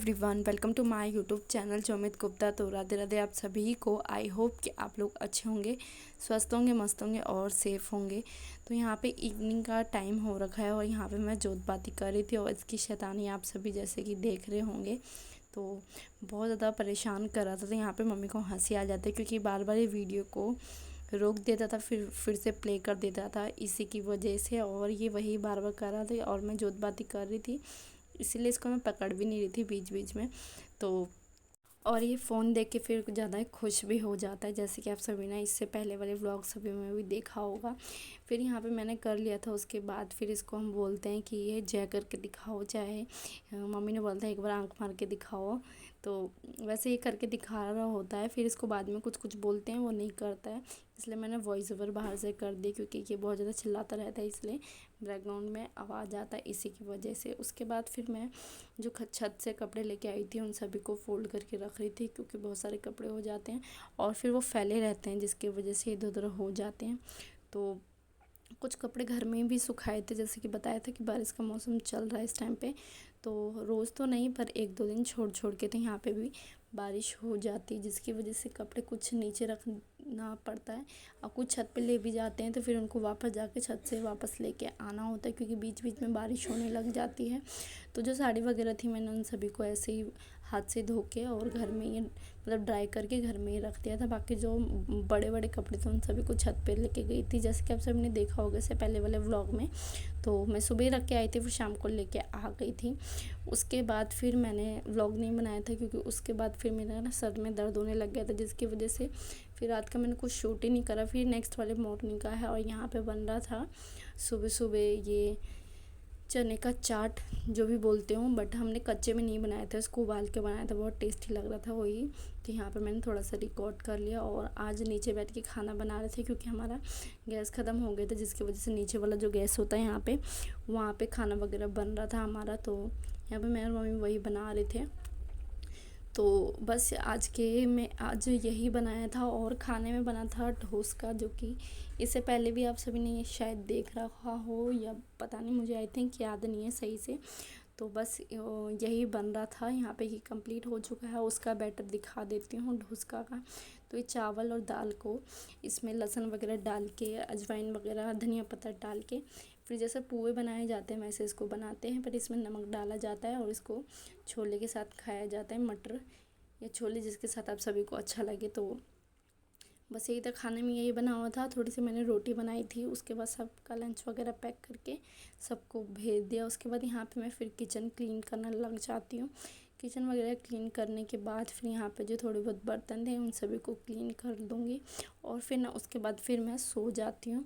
Everyone, welcome to my YouTube channel Jomit Gupta. तो राधे राधे आप सभी को। आई होप कि आप लोग अच्छे होंगे, स्वस्थ होंगे, मस्त होंगे और सेफ़ होंगे। तो यहाँ पे इवनिंग का टाइम हो रखा है और यहाँ पे मैं जोत बाती कर रही थी और इसकी शैतानी आप सभी जैसे कि देख रहे होंगे। तो बहुत ज़्यादा परेशान कर रहा था। तो यहाँ पे मम्मी को हंसी आ जाती है क्योंकि बार बार ये वीडियो को रोक देता था, फिर से प्ले कर देता था इसी की वजह से। और ये वही बार बार कर रहा था और मैं जोत बाती कर रही थी, इसीलिए इसको मैं पकड़ भी नहीं रही थी बीच बीच में। तो और ये फ़ोन देख के फिर ज़्यादा खुश भी हो जाता है, जैसे कि आप सभी ने इससे पहले वाले व्लॉग सभी में भी देखा होगा। फिर यहाँ पे मैंने कर लिया था। उसके बाद फिर इसको हम बोलते हैं कि ये जय करके दिखाओ, चाहे मम्मी ने बोलता है एक बार आंख मार के दिखाओ। तो वैसे ये करके दिखा रहा होता है, फिर इसको बाद में कुछ कुछ बोलते हैं, वो नहीं करता है। इसलिए मैंने वॉइस ओवर बाहर से कर दी क्योंकि ये बहुत ज़्यादा चिल्लाता रहता है, इसलिए बैकग्राउंड में आवाज़ आता है इसी की वजह से। उसके बाद फिर मैं जो छत से कपड़े लेके आई थी उन सभी को फ़ोल्ड करके रख रही थी क्योंकि बहुत सारे कपड़े हो जाते हैं और फिर वो फैले रहते हैं जिसकी वजह से इधर उधर हो जाते हैं। तो कुछ कपड़े घर में भी सुखाए थे, जैसे कि बताया था कि बारिश का मौसम चल रहा है इस टाइम पे। तो रोज़ तो नहीं पर एक दो दिन छोड़ छोड़ के तो यहाँ पे भी बारिश हो जाती, जिसकी वजह से कपड़े कुछ नीचे रखना पड़ता है और कुछ छत पे ले भी जाते हैं। तो फिर उनको वापस जाके छत से वापस लेके आना होता है क्योंकि बीच बीच में बारिश होने लग जाती है। तो जो साड़ी वगैरह थी मैंने उन सभी को ऐसे ही हाथ से धो के और घर में ही मतलब ड्राई करके घर में ही रख दिया था। बाकी जो बड़े बड़े कपड़े थे उन सभी को छत पे लेके गई थी, जैसे कि आप सब ने देखा होगा इससे पहले वाले व्लॉग में। तो मैं सुबह रख के आई थी, फिर शाम को लेके आ गई थी। उसके बाद फिर मैंने व्लॉग नहीं बनाया था क्योंकि उसके बाद फिर मेरा ना सर में दर्द होने लग गया था, जिसकी वजह से फिर रात का मैंने कुछ शूट ही नहीं करा। फिर नेक्स्ट वाले मॉर्निंग का है और यहाँ पे बन रहा था सुबह सुबह ये चने का चाट जो भी बोलते हो, बट हमने कच्चे में नहीं बनाया था, इसको उबाल के बनाया था, बहुत टेस्टी लग रहा था वही। तो यहाँ पे मैंने थोड़ा सा रिकॉर्ड कर लिया और आज नीचे बैठ के खाना बना रहे थे क्योंकि हमारा गैस ख़त्म हो गया था, जिसकी वजह से नीचे वाला जो गैस होता है यहाँ पे वहाँ पे खाना वगैरह बन रहा था हमारा। तो यहाँ पे मैं और मम्मी वही बना रहे थे। तो बस आज यही बनाया था और खाने में बना था डोसा, जो कि इससे पहले भी आप सभी ने ये शायद देख रखा हो या पता नहीं, मुझे आई थिंक याद नहीं है सही से। तो बस यही बन रहा था। यहाँ पे ये कंप्लीट हो चुका है, उसका बैटर दिखा देती हूँ डोसा का। तो ये चावल और दाल को इसमें लहसुन वगैरह डाल के, अजवाइन वगैरह, धनिया पत्ता डाल के फिर जैसे पुए बनाए जाते हैं वैसे इसको बनाते हैं, पर इसमें नमक डाला जाता है और इसको छोले के साथ खाया जाता है, मटर या छोले जिसके साथ आप सभी को अच्छा लगे। तो बस यही था, खाने में यही बना हुआ था। थोड़ी सी मैंने रोटी बनाई थी, उसके बाद सबका लंच वगैरह पैक करके सबको भेज दिया। उसके बाद यहाँ पे मैं फिर किचन क्लीन करना लग जाती हूँ। किचन वगैरह क्लीन करने के बाद फिर यहाँ पे जो थोड़े बहुत बर्तन थे उन सभी को क्लीन कर दूँगी और फिर ना उसके बाद फिर मैं सो जाती हूँ।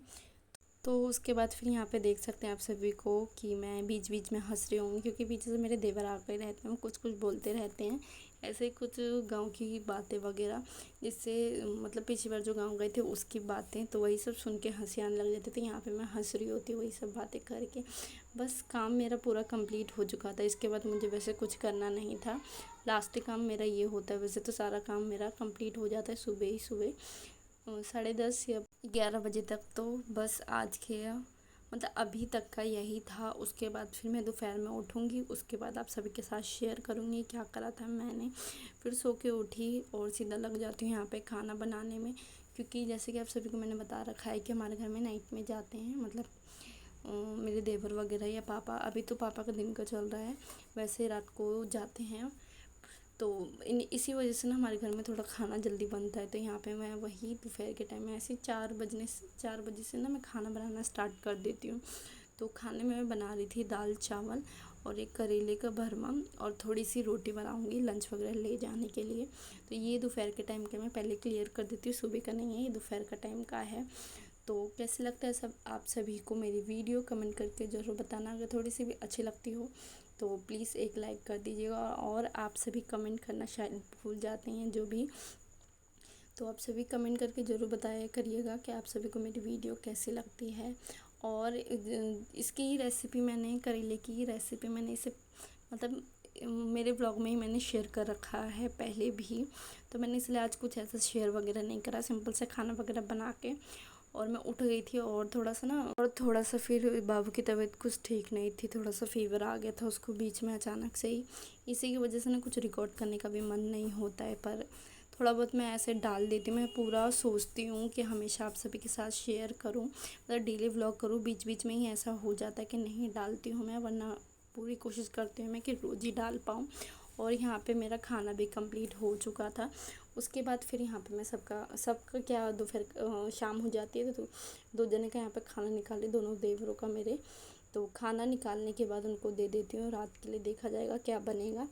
तो उसके बाद फिर यहाँ पे देख सकते हैं आप सभी को कि मैं बीच बीच में हंस रही हूँ क्योंकि पीछे से मेरे देवर आ गए रहते हैं, कुछ कुछ बोलते रहते हैं ऐसे ही कुछ गांव की बातें वगैरह, जिससे मतलब पिछली बार जो गांव गए थे उसकी बातें, तो वही सब सुन के हंसी आने लग जाती थी। यहाँ पे मैं हंस रही होती वही सब बातें करके। बस काम मेरा पूरा कंप्लीट हो चुका था, इसके बाद मुझे वैसे कुछ करना नहीं था। लास्ट काम मेरा ये होता है, वैसे तो सारा काम मेरा कंप्लीट हो जाता है सुबह ही सुबह 10:30 या 11 बजे तक। तो बस आज के मतलब अभी तक का यही था। उसके बाद फिर मैं दोपहर में उठूँगी, उसके बाद आप सभी के साथ शेयर करूँगी क्या करा था मैंने। फिर सो के उठी और सीधा लग जाती हूँ यहाँ पे खाना बनाने में, क्योंकि जैसे कि आप सभी को मैंने बता रखा है कि हमारे घर में नाइट में जाते हैं, मतलब मेरे देवर वगैरह या पापा। अभी तो पापा का दिन का चल रहा है, वैसे रात को जाते हैं। तो इसी वजह से ना हमारे घर में थोड़ा खाना जल्दी बनता है। तो यहाँ पे मैं वही दोपहर के टाइम में ऐसे 4 बजे से ना मैं खाना बनाना स्टार्ट कर देती हूँ। तो खाने में मैं बना रही थी दाल चावल और एक करेले का भरमा और थोड़ी सी रोटी बनाऊँगी लंच वगैरह ले जाने के लिए। तो ये दोपहर के टाइम का मैं पहले क्लियर कर देती हूँ, सुबह का नहीं है, ये दोपहर का टाइम का है। तो कैसे लगता है सब आप सभी को मेरी वीडियो, कमेंट करके ज़रूर बताना। अगर थोड़ी सी भी अच्छी लगती हो तो प्लीज़ एक लाइक कर दीजिएगा। और आप सभी कमेंट करना शायद भूल जाते हैं जो भी, तो आप सभी कमेंट करके ज़रूर बताया करिएगा कि आप सभी को मेरी वीडियो कैसी लगती है। और इसकी रेसिपी मैंने, करेले की रेसिपी मैंने इसे मतलब मेरे ब्लॉग में ही मैंने शेयर कर रखा है पहले भी, तो मैंने इसलिए आज कुछ ऐसा शेयर वगैरह नहीं करा, सिंपल से खाना वगैरह बना के और मैं उठ गई थी और थोड़ा सा फिर बाबू की तबीयत कुछ ठीक नहीं थी, थोड़ा सा फीवर आ गया था उसको बीच में अचानक से ही। इसी की वजह से ना कुछ रिकॉर्ड करने का भी मन नहीं होता है, पर थोड़ा बहुत मैं ऐसे डाल देती हूँ। मैं पूरा सोचती हूँ कि हमेशा आप सभी के साथ शेयर करूँ, मतलब डेली व्लॉग करूँ। बीच बीच में ही ऐसा हो जाता है कि नहीं डालती हूँ मैं, वरना पूरी कोशिश करती हूँ मैं कि रोज़ ही डाल पाऊँ। और यहाँ पे मेरा खाना भी कंप्लीट हो चुका था। उसके बाद फिर यहाँ पे मैं सबका क्या दोपहर शाम हो जाती है तो 2 जने का यहाँ पे खाना निकाले, दोनों देवरों का मेरे। तो खाना निकालने के बाद उनको दे देती हूँ, रात के लिए देखा जाएगा क्या बनेगा।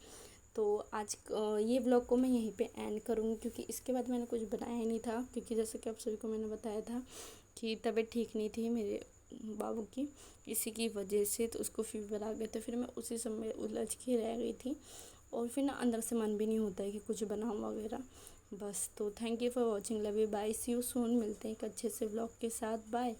तो आज ये व्लॉग को मैं यहीं पे एंड करूँगी, क्योंकि इसके बाद मैंने कुछ बनाया ही नहीं था, क्योंकि जैसे कि आप सभी को मैंने बताया था कि तबीयत ठीक नहीं थी मेरे बाबू की, इसी की वजह से। तो उसको फीवर आ गया, तो फिर मैं उसी समय उलझ के रह गई थी, और फिर ना अंदर से मन भी नहीं होता है कि कुछ बनाऊँ वगैरह। बस, तो thank you for watching, love you, bye, see you soon. मिलते हैं एक अच्छे से व्लॉग के साथ, बाय।